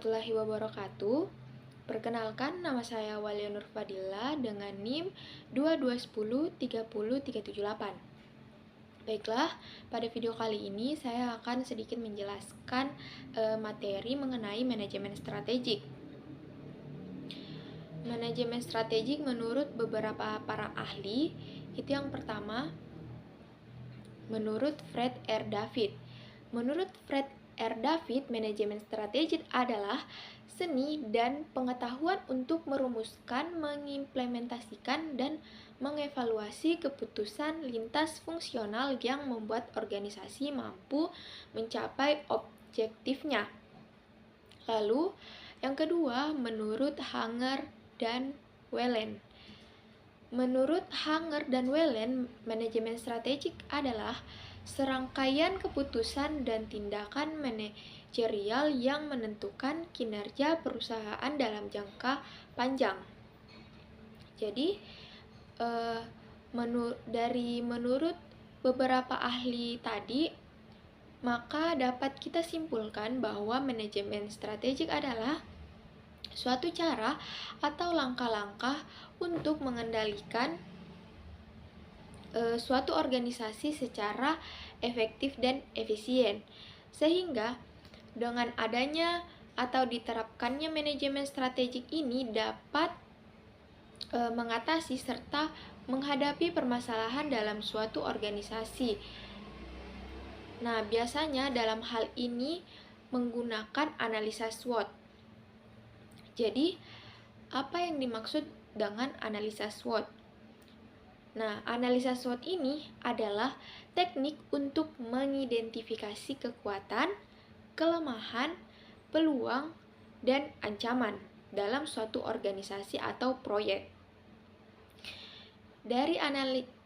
warahmatullahi wabarakatuh. Perkenalkan, nama saya Walia Nur Fadila dengan NIM 22103038. Baiklah, pada video kali ini saya akan sedikit menjelaskan materi mengenai manajemen strategik. Manajemen strategik menurut beberapa para ahli, itu yang pertama, menurut Fred R. David. Menurut Fred R. David, manajemen strategik adalah seni dan pengetahuan untuk merumuskan, mengimplementasikan, dan mengevaluasi keputusan lintas fungsional yang membuat organisasi mampu mencapai objektifnya. Lalu, yang kedua, menurut Hanger dan Wellen. Menurut Hanger dan Wellen, manajemen strategik adalah serangkaian keputusan dan tindakan manajerial yang menentukan kinerja perusahaan dalam jangka panjang. Jadi, menurut beberapa ahli tadi, maka dapat kita simpulkan bahwa manajemen strategik adalah suatu cara atau langkah-langkah untuk mengendalikan suatu organisasi secara efektif dan efisien, sehingga dengan adanya atau diterapkannya manajemen strategik ini dapat mengatasi serta menghadapi permasalahan dalam suatu organisasi. Nah, biasanya dalam hal ini menggunakan analisa SWOT. Jadi, apa yang dimaksud dengan analisa SWOT? Nah, analisa SWOT ini adalah teknik untuk mengidentifikasi kekuatan, kelemahan, peluang, dan ancaman dalam suatu organisasi atau proyek. Dari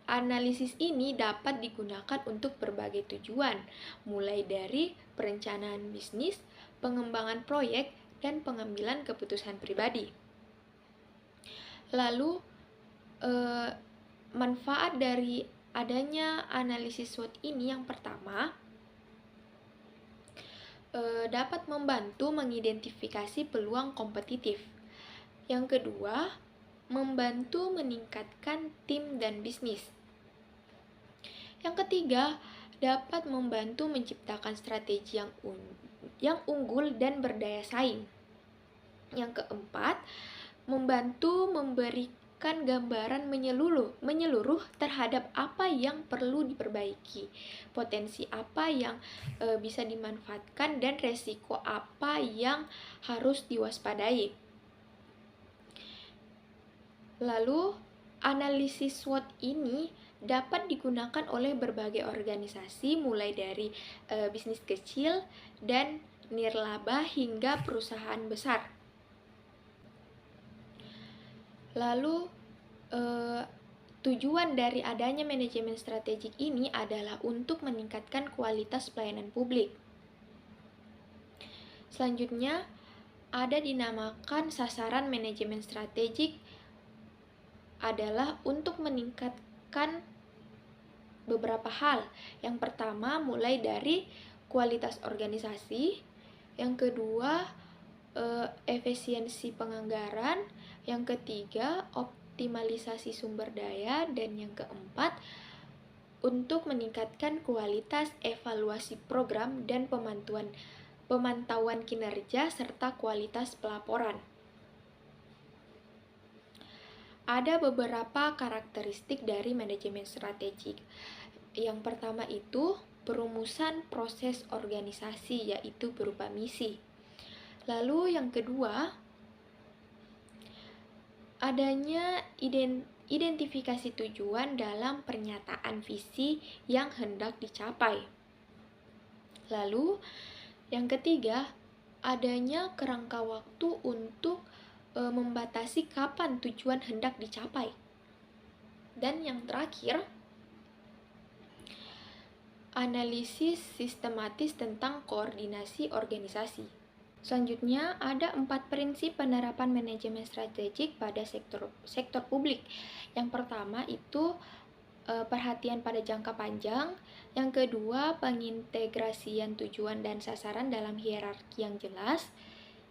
analisis ini dapat digunakan untuk berbagai tujuan, mulai dari perencanaan bisnis, pengembangan proyek, dan pengambilan keputusan pribadi. Lalu, manfaat dari adanya analisis SWOT ini yang pertama, dapat membantu mengidentifikasi peluang kompetitif. Yang kedua, membantu meningkatkan tim dan bisnis. Yang ketiga, dapat membantu menciptakan strategi yang unggul dan berdaya saing. Yang keempat, membantu memberikan gambaran menyeluruh terhadap apa yang perlu diperbaiki, potensi apa yang bisa dimanfaatkan, dan resiko apa yang harus diwaspadai. Lalu, analisis SWOT ini dapat digunakan oleh berbagai organisasi, mulai dari bisnis kecil dan nirlaba hingga perusahaan besar. Lalu, tujuan dari adanya manajemen strategik ini adalah untuk meningkatkan kualitas pelayanan publik. Selanjutnya, ada dinamakan sasaran manajemen strategik adalah untuk meningkatkan beberapa hal. Yang pertama, mulai dari kualitas organisasi. Yang kedua, efisiensi penganggaran. Yang ketiga, optimalisasi sumber daya. Dan yang keempat, untuk meningkatkan kualitas evaluasi program dan pemantauan kinerja serta kualitas pelaporan. Ada beberapa karakteristik dari manajemen strategik. Yang pertama itu perumusan proses organisasi, yaitu berupa misi. Lalu yang kedua, adanya identifikasi tujuan dalam pernyataan visi yang hendak dicapai. Lalu yang ketiga, adanya kerangka waktu untuk membatasi kapan tujuan hendak dicapai. Dan yang terakhir, analisis sistematis tentang koordinasi organisasi. Selanjutnya, ada 4 prinsip penerapan manajemen strategik pada sektor publik. Yang pertama itu perhatian pada jangka panjang. Yang kedua, pengintegrasian tujuan dan sasaran dalam hierarki yang jelas.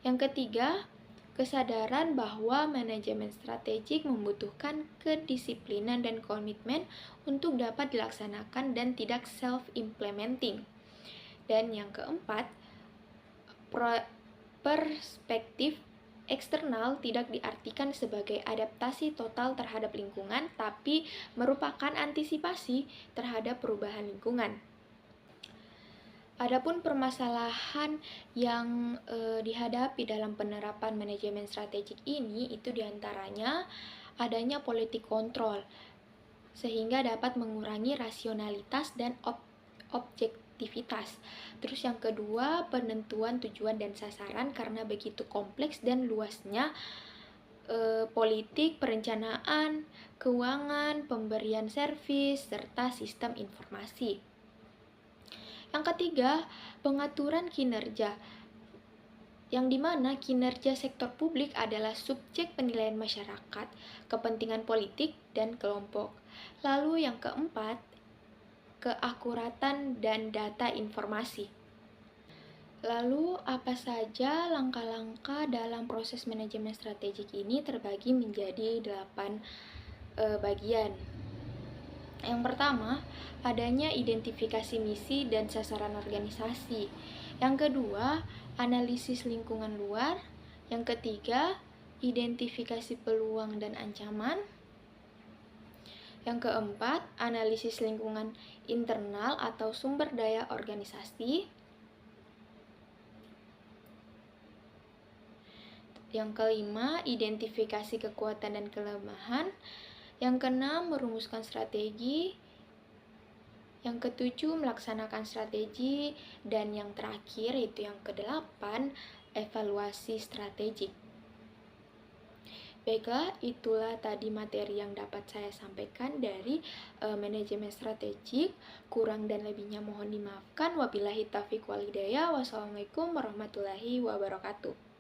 Yang ketiga, kesadaran bahwa manajemen strategik membutuhkan kedisiplinan dan komitmen untuk dapat dilaksanakan dan tidak self-implementing. Dan yang keempat, perspektif eksternal tidak diartikan sebagai adaptasi total terhadap lingkungan, tapi merupakan antisipasi terhadap perubahan lingkungan. Adapun permasalahan yang dihadapi dalam penerapan manajemen strategik ini itu diantaranya adanya politik kontrol sehingga dapat mengurangi rasionalitas dan objektivitas. Terus yang kedua, penentuan tujuan dan sasaran karena begitu kompleks dan luasnya politik, perencanaan, keuangan, pemberian servis, serta sistem informasi. Yang ketiga, pengaturan kinerja, yang dimana kinerja sektor publik adalah subjek penilaian masyarakat, kepentingan politik, dan kelompok. Lalu yang keempat, keakuratan dan data informasi. Lalu apa saja langkah-langkah dalam proses manajemen strategik ini terbagi menjadi 8 bagian. Yang pertama, adanya identifikasi misi dan sasaran organisasi. Yang kedua, analisis lingkungan luar. Yang ketiga, identifikasi peluang dan ancaman. Yang keempat, analisis lingkungan internal atau sumber daya organisasi. Yang kelima, identifikasi kekuatan dan kelemahan. Yang keenam, merumuskan strategi. Yang ketujuh, melaksanakan strategi. Dan yang terakhir, yaitu yang kedelapan, evaluasi strategik. Baiklah, itulah tadi materi yang dapat saya sampaikan dari manajemen strategik. Kurang dan lebihnya mohon dimaafkan. Wabillahi taufiq wal hidayah. Wassalamualaikum warahmatullahi wabarakatuh.